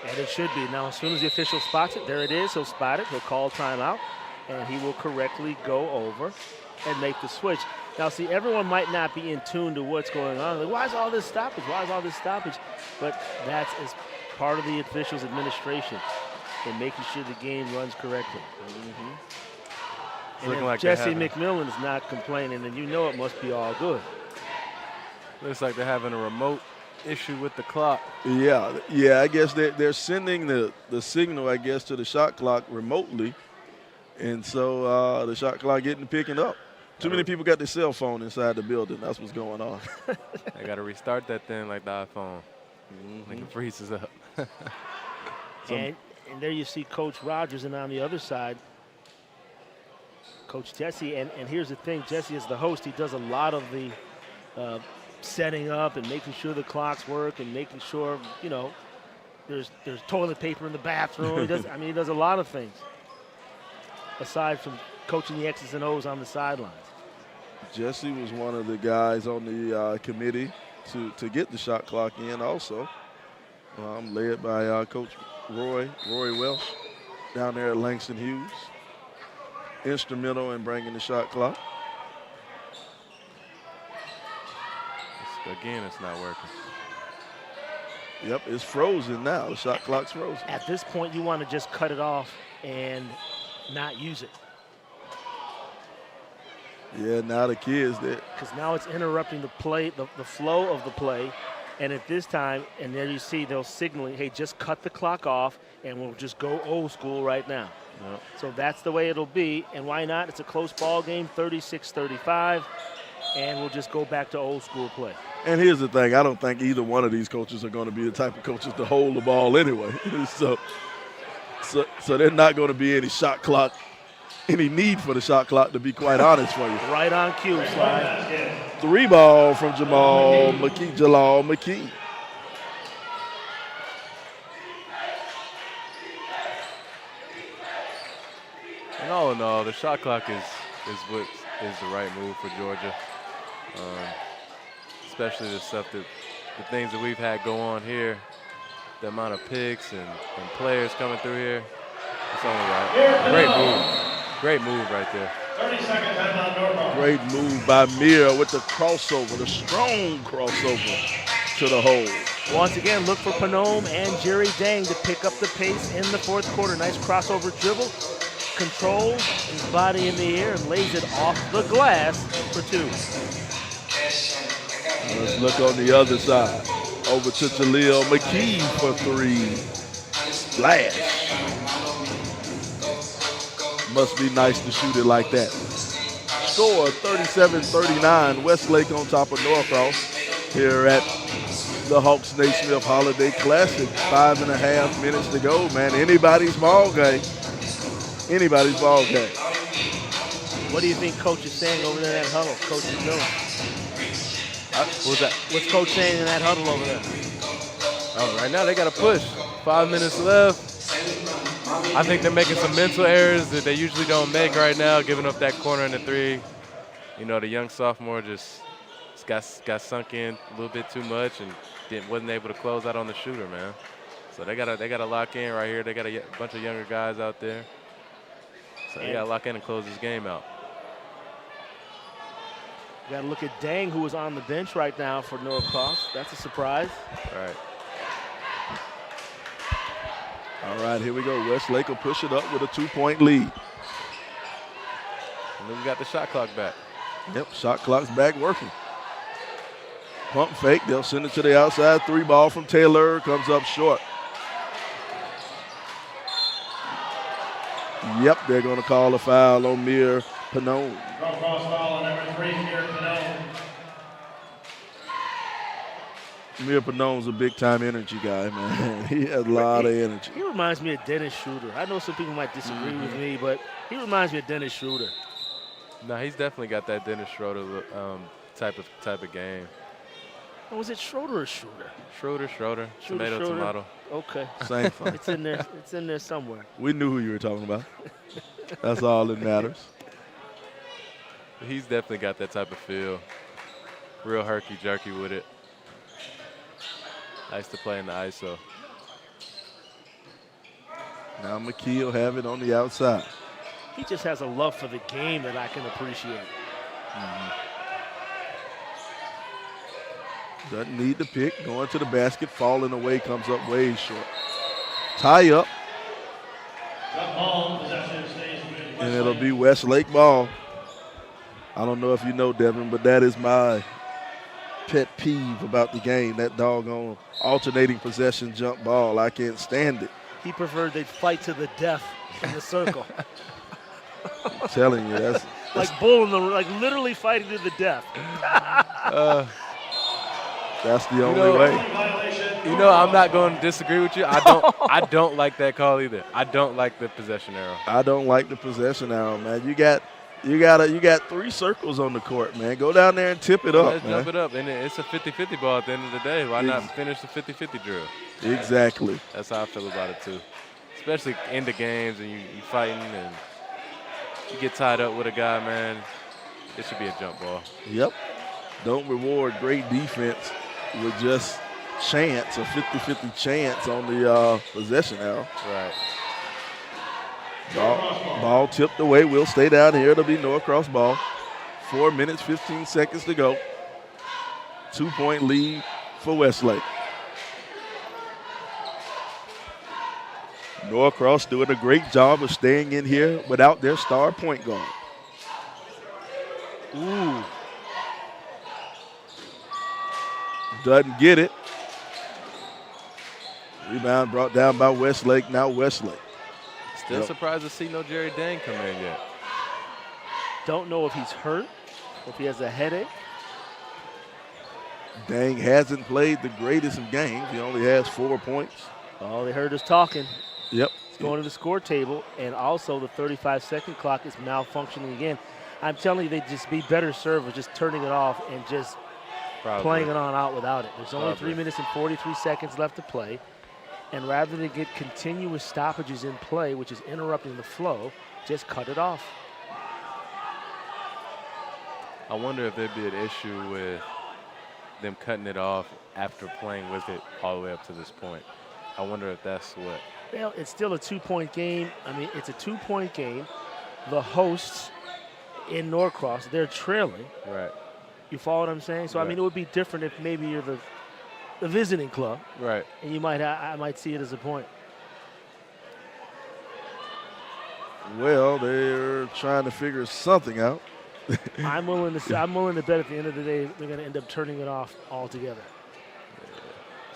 And it should be. Now, as soon as the official spots it, there it is. He'll spot it. He'll call timeout, and he will correctly go over and make the switch. Now, see, everyone might not be in tune to what's going on. Like, why is all this stoppage? Why is all this stoppage? But that's as part of the officials' administration and making sure the game runs correctly. And like Jesse McMillan's not complaining, and it must be all good. Looks like they're having a remote issue with the clock. Yeah, I guess they're sending the signal, I guess, to the shot clock remotely, and so the shot clock getting picking up. Too many people got their cell phone inside the building. That's what's going on. I got to restart that thing like the iPhone. Like it freezes up. And there you see Coach Rogers, and on the other side, Coach Jesse. And here's the thing, Jesse is the host. He does a lot of the setting up and making sure the clocks work and making sure, there's toilet paper in the bathroom. He does a lot of things aside from coaching the X's and O's on the sidelines. Jesse was one of the guys on the committee to get the shot clock in also. Led by Coach Roy Welsh down there at Langston Hughes. Instrumental in bringing the shot clock. Again, it's not working. Yep, it's frozen now. The shot clock's frozen. At this point, you want to just cut it off and not use it. Yeah, now the kids there. Because now it's interrupting the play, the flow of the play. And at this time, and there you see they'll signaling, hey, just cut the clock off and we'll just go old school right now. Yep. So that's the way it'll be. And why not? It's a close ball game, 36-35. And we'll just go back to old school play. And here's the thing. I don't think either one of these coaches are going to be the type of coaches to hold the ball anyway. So there's not going to be any need for the shot clock, to be quite honest for you. Right on cue, Sly. 3 ball from Jalal McKee. And all in all, the shot clock is what is the right move for Georgia. Especially the things that we've had go on here, the amount of picks and players coming through here. It's only right. Great move right there. 30 seconds timeout, Norcross. Great move by Mir with the crossover, the strong crossover to the hole. Once again, look for Panome and Jerry Dang to pick up the pace in the fourth quarter. Nice crossover dribble. Controls his body in the air and lays it off the glass for 2. Let's look on the other side. Over to Jaleel McKee for 3. Splash. Must be nice to shoot it like that. Score 37-39. Westlake on top of Norcross here at the Hawks-Naismith Holiday Classic. 5.5 minutes to go, man. Anybody's ball game. Anybody's ball game. What do you think Coach is saying over there in that huddle? Coach is doing. What was that? What's Coach saying in that huddle over there? Right now they got to push. 5 minutes left. I think they're making some mental errors that they usually don't make right now, giving up that corner in the 3. You know, the young sophomore just got sunk in a little bit too much and wasn't able to close out on the shooter, man. So they gotta lock in right here. They got a bunch of younger guys out there. So they gotta lock in and close this game out. You got to look at Dang, who is on the bench right now for Norcross. That's a surprise. Right. All right, here we go. Westlake will push it up with a 2-point lead. And then we got the shot clock back. Yep, shot clock's back working. Pump fake, they'll send it to the outside. 3 ball from Taylor, comes up short. Yep, they're going to call a foul on Mir Panone. Norcross foul on number 3, Mir Panone. Mir Panone's a big-time energy guy, man. He has a lot of energy. He reminds me of Dennis Schroeder. I know some people might disagree with me, but he reminds me of Dennis Schroeder. No, he's definitely got that Dennis Schroeder type of game. Oh, was it Schroeder or Schroeder? Schroeder. Tomato. Okay. Same thing. It's in there. It's in there somewhere. We knew who you were talking about. That's all that matters. He's definitely got that type of feel. Real herky-jerky with it. Nice to play in the ISO. Now McKee will have it on the outside. He just has a love for the game that I can appreciate. Doesn't need the pick. Going to the basket, falling away, comes up way short. Tie up. And it'll be Westlake ball. I don't know if you know, Devin, but that is my pet peeve about the game, that doggone alternating possession jump ball. I can't stand it. He preferred they'd fight to the death in the circle. I'm telling you, that's like bull in the, like literally fighting to the death. That's the only way. You know, I'm not going to disagree with you. I don't like that call either. I don't like the possession arrow. I don't like the possession arrow, man. You got 3 circles on the court, man. Go down there and tip it up, Let's man. jump it up, and it's a 50-50 ball at the end of the day. Why not finish the 50-50 drill? Exactly. That's how I feel about it too. Especially in the games and you fighting and you get tied up with a guy, man. It should be a jump ball. Yep. Don't reward great defense with just chance, a 50-50 chance on the possession arrow. Right. Ball tipped away. We'll stay down here. It'll be Norcross ball. 4 minutes, 15 seconds to go. 2-point lead for Westlake. Norcross doing a great job of staying in here without their star point guard. Ooh. Doesn't get it. Rebound brought down by Westlake. Now Westlake. Still surprised to see no Jerry Dang come in yet. Don't know if he's hurt, if he has a headache. Dang hasn't played the greatest of games. He only has 4 points. All they heard us talking. Yep. It's going to the score table, and also the 35-second clock is malfunctioning again. I'm telling you, they'd just be better served with just turning it off and just playing it on out without it. There's only 3 minutes and 43 seconds left to play. And rather than get continuous stoppages in play, which is interrupting the flow, just cut it off. I wonder if there'd be an issue with them cutting it off after playing with it all the way up to this point. I wonder if that's what. Well, it's still a 2-point game. I mean, it's a 2-point game. The hosts in Norcross, they're trailing. Right. You follow what I'm saying? So, I mean, it would be different if maybe you're the visiting club. Right. And you might, I might see it as a point. Well, they're trying to figure something out. I'm willing to bet at the end of the day they're going to end up turning it off altogether.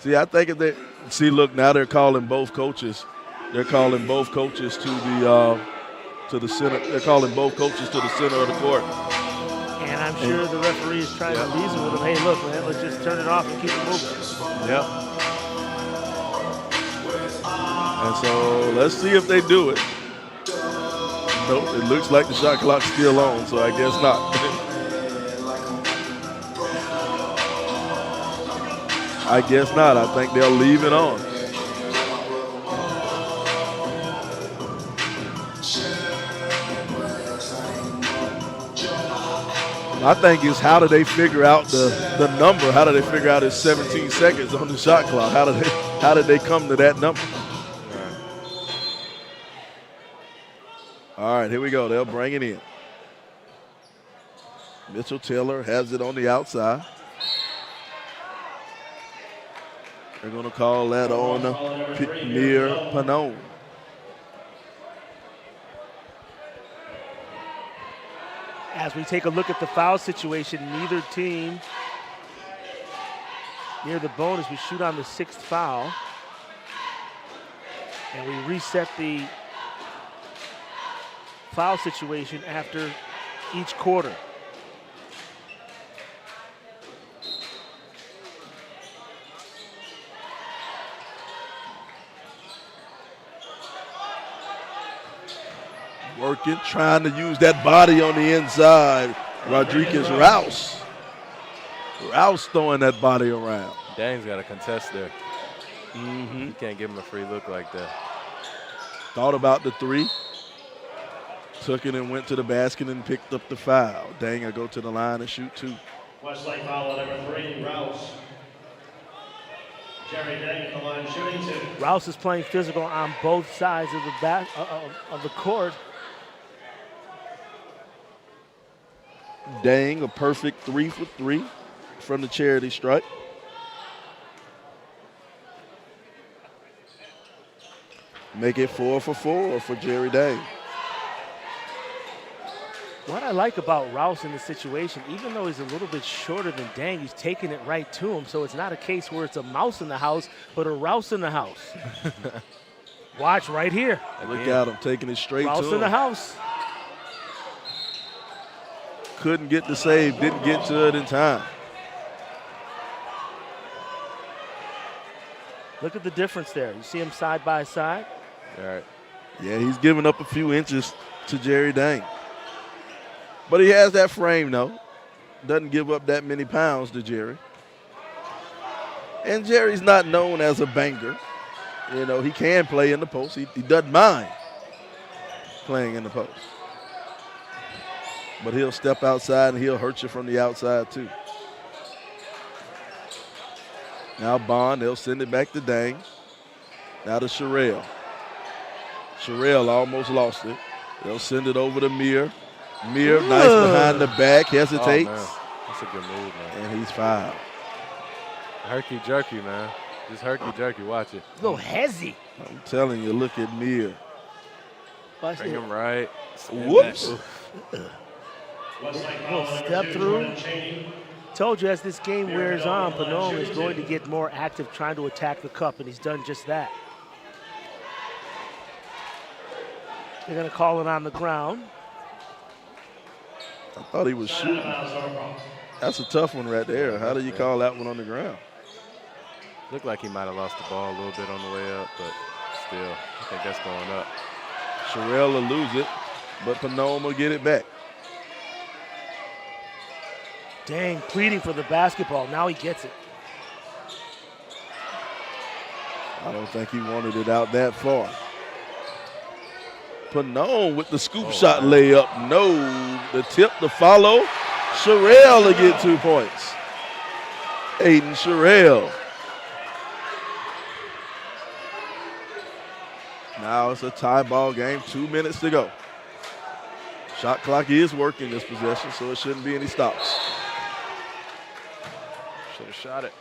See, I think if they look, now they're calling both coaches. They're calling both coaches to the center. They're calling both coaches to the center of the court. And I'm sure the referee is trying to reason with him. Hey, look, man, let's just turn it off and keep it moving. Yep. And so let's see if they do it. Nope, it looks like the shot clock's still on, so I guess not. I guess not. I think they'll leave it on. I think it's how do they figure out the number? How do they figure out it's 17 seconds on the shot clock? How did they come to that number? All right, here we go. They'll bring it in. Mitchell Taylor has it on the outside. They're going to call that on near Panone. As we take a look at the foul situation, neither team near the bonus. We shoot on the 6th foul. And we reset the foul situation after each quarter. Working, trying to use that body on the inside. Rodriguez Rouse. Rouse throwing that body around. Dang's got a contest there. You can't give him a free look like that. Thought about the 3. Took it and went to the basket and picked up the foul. Dang, I go to the line and shoot 2. Westlake foul number 3, Rouse. Jerry Dang at the line shooting 2. Rouse is playing physical on both sides of the of the court. Dang, a perfect 3 for 3 from the charity stripe. Make it 4 for 4 for Jerry Dang. What I like about Rouse in this situation, even though he's a little bit shorter than Dang, he's taking it right to him. So it's not a case where it's a mouse in the house, but a Rouse in the house. Watch right here. Look at him taking it straight Rouse to him. in the house. Couldn't get the save, didn't get to it in time. Look at the difference there. You see him side by side? All right. Yeah, he's giving up a few inches to Jerry Dang. But he has that frame, though. Doesn't give up that many pounds to Jerry. And Jerry's not known as a banger. You know, he can play in the post. He doesn't mind playing in the post. But he'll step outside and he'll hurt you from the outside, too. Now Bond, they'll send it back to Dang. Now to Sherrill. Sherrill almost lost it. They'll send it over to Mir. Mir, nice behind the back, hesitates. Oh, man. That's a good move, man. And he's fouled. Herky-jerky, man. Just herky-jerky, watch it. A little hezzy. I'm telling you, look at Mir. Bring him right. Whoops. Little step through. Told you as this game wears on, Panone is going to get more active trying to attack the cup, and he's done just that. They're going to call it on the ground. I thought he was shooting. That's a tough one right there. How do you call that one on the ground? Looked like he might have lost the ball a little bit on the way up, but still, I think that's going up. Sherrill will lose it, but Panone will get it back. Dang, pleading for the basketball. Now he gets it. I don't think he wanted it out that far. Panone with the scoop shot layup. No, the tip to follow. Sherrill to get 2 points. Aiden Sherrill. Now it's a tie ball game, 2 minutes to go. Shot clock is working this possession, so it shouldn't be any stops. Should have shot it.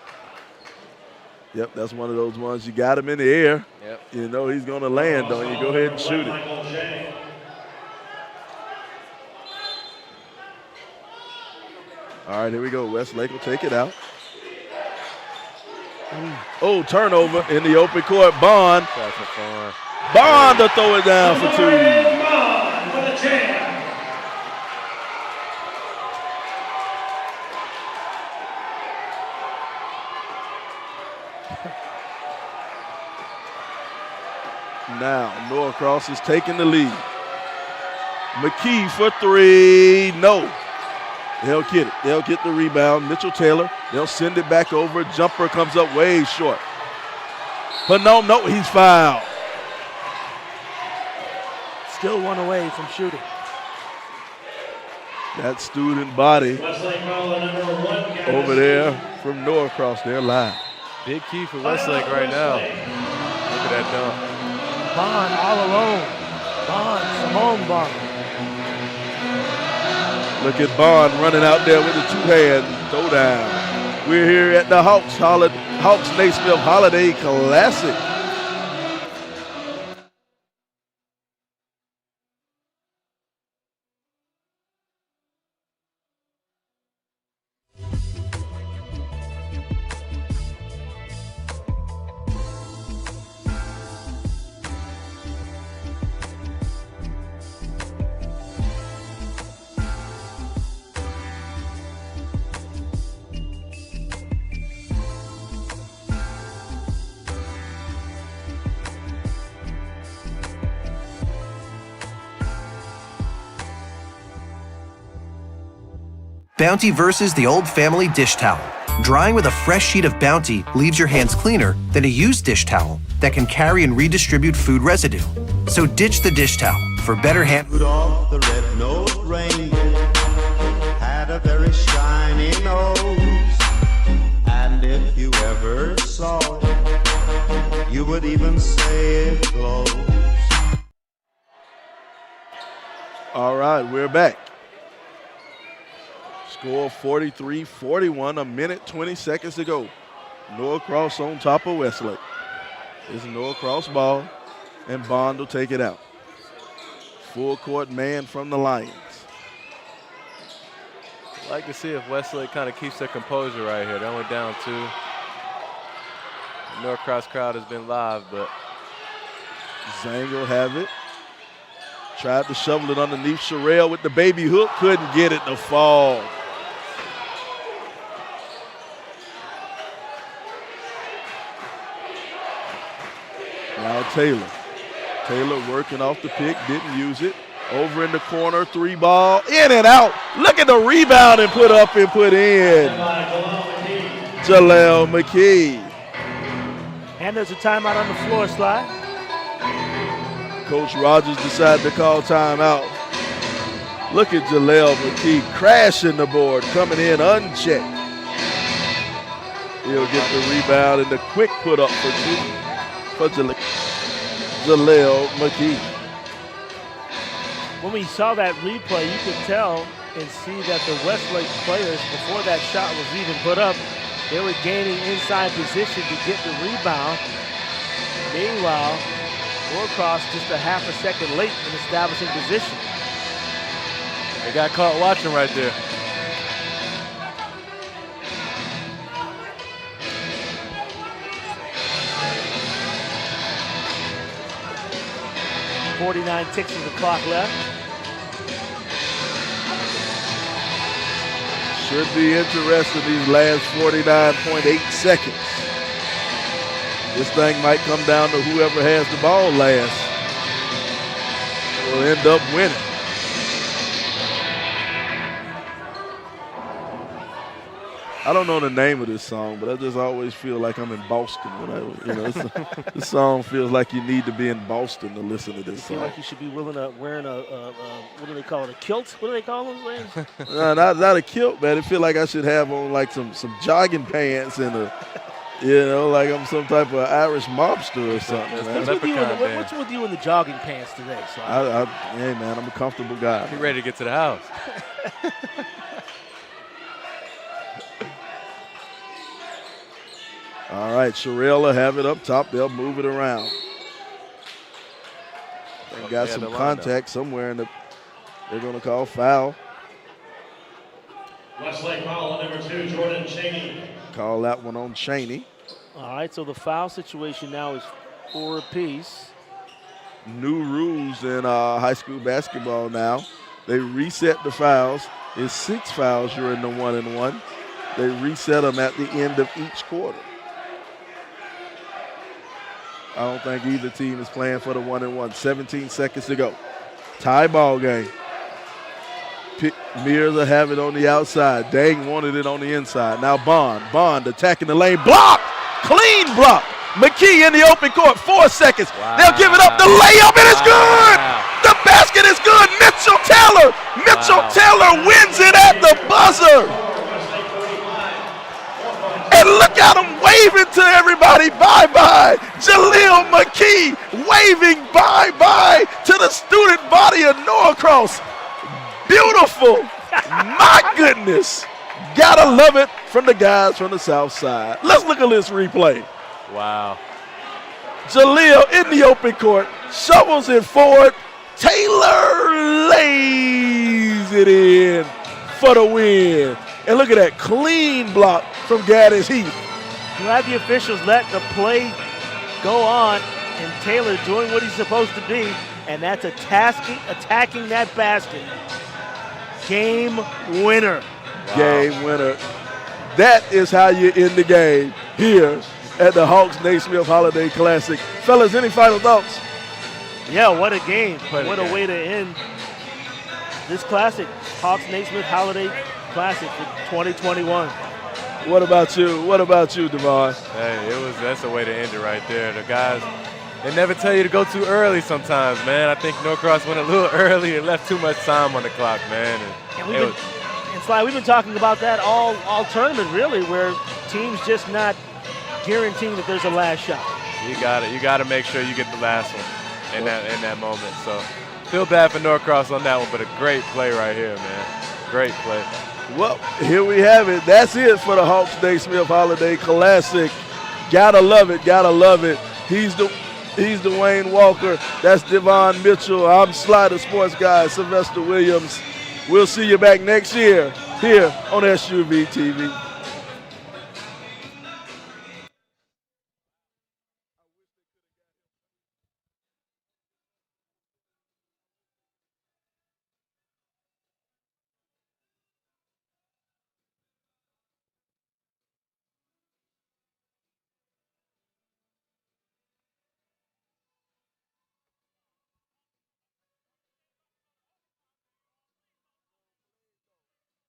Yep, that's one of those ones you got him in the air. Yep. You know he's going to land on you. Go ahead and shoot it. All right, here we go. Westlake will take it out. Oh, turnover in the open court. Bond. Bond to throw it down for 2. Norcross is taking the lead. McKee for three, no. They'll get it. They'll get the rebound. Mitchell Taylor, they'll send it back over. Jumper comes up way short. But no, he's fouled. Still one away from shooting. That student body over there from Norcross, they're live. Big key for Westlake right now. Look at that dunk. Bond all alone. Simone Bond. Look at Bond running out there with the two-hand throw down. We're here at the Hawks-Naismith Holiday Classic. Bounty versus the old family dish towel. Drying with a fresh sheet of Bounty leaves your hands cleaner than a used dish towel that can carry and redistribute food residue. So ditch the dish towel for better hand. Rudolph the red-nosed reindeer had a very shiny nose, and if you ever saw it, you would even say it glows. All right, we're back. Score 43-41, a minute, 20 seconds to go. Norcross on top of Westlake. It's Norcross ball, and Bond will take it out. Full court man from the Lions. I'd like to see if Westlake kind of keeps their composure right here. They're only down 2. The Norcross crowd has been live, but Zang will have it. Tried to shovel it underneath Sherrill with the baby hook. Couldn't get it to fall. Now Taylor. Taylor working off the pick, didn't use it. Over in the corner, 3 ball, in and out. Look at the rebound and put up and put in. Jaleel McKee. And there's a timeout on the floor, Sly. Coach Rogers decided to call timeout. Look at Jaleel McKee crashing the board, coming in unchecked. He'll get the rebound and the quick put up for 2 for Jaleel McKee. When we saw that replay, you could tell and see that the Westlake players, before that shot was even put up, they were gaining inside position to get the rebound. Meanwhile, Norcross just a half a second late in establishing position. they got caught watching right there. 49 ticks of the clock left. Should be interesting these last 49.8 seconds. This thing might come down to whoever has the ball last will end up winning. I don't know the name of this song, but I just always feel like I'm in Boston when this song feels like you need to be in Boston to listen to this song. I feel like you should be wearing a what do they call it, a kilt? What do they call those things? No, not a kilt, man. I feel like I should have on like some jogging pants and like I'm some type of Irish mobster or something, man. What's with you in the jogging pants today? So hey, man, I'm a comfortable guy. Get ready to get to the house. All right, Sherrill will have it up top. They'll move it around. They got some contact somewhere, and they're going to call foul. Westlake foul on number 2, Jordan Cheney. Call that one on Cheney. All right, so the foul situation now is 4 apiece. New rules in high school basketball now. They reset the fouls. It's 6 fouls. You're in the 1-and-1. They reset them at the end of each quarter. I don't think either team is playing for the 1-and-1. 17 seconds to go. Tie ball game. Mears will have it on the outside. Dang wanted it on the inside. Now Bond attacking the lane. Block! Clean block. McKee in the open court. 4 seconds. Wow. They'll give it up. The layup, and it's good! The basket is good. Mitchell Taylor wins it at the buzzer. And look at him waving to everybody bye-bye. Jaleel McKee waving bye-bye to the student body of Norcross. Beautiful. My goodness. Gotta love it from the guys from the south side. Let's look at this replay. Wow. Jaleel in the open court, shovels it forward. Taylor lays it in for the win. And look at that clean block from Gaddis Heath. Glad the officials let the play go on and Taylor doing what he's supposed to be, and that's attacking that basket. Game winner. Wow. Game winner. That is how you end the game here at the Hawks-Naismith Holiday Classic. Fellas, any final thoughts? Yeah, what a game. What a way to end this classic. Hawks-Naismith Holiday Classic for 2021. What about you, Devon? Hey, that's a way to end it right there. The guys, they never tell you to go too early sometimes, man. I think Norcross went a little early and left too much time on the clock, man. And Sly, we've been talking about that all tournament, really, where teams just not guaranteeing that there's a last shot. You gotta make sure you get the last one in that moment. So feel bad for Norcross on that one, but a great play right here, man. Great play. Well, here we have it. That's it for the Hawks-Naismith Holiday Classic. Gotta love it. Gotta love it. He's Dwayne Walker. That's Devon Mitchell. I'm Sly, the sports guy, Sylvester Williams. We'll see you back next year here on SUV TV.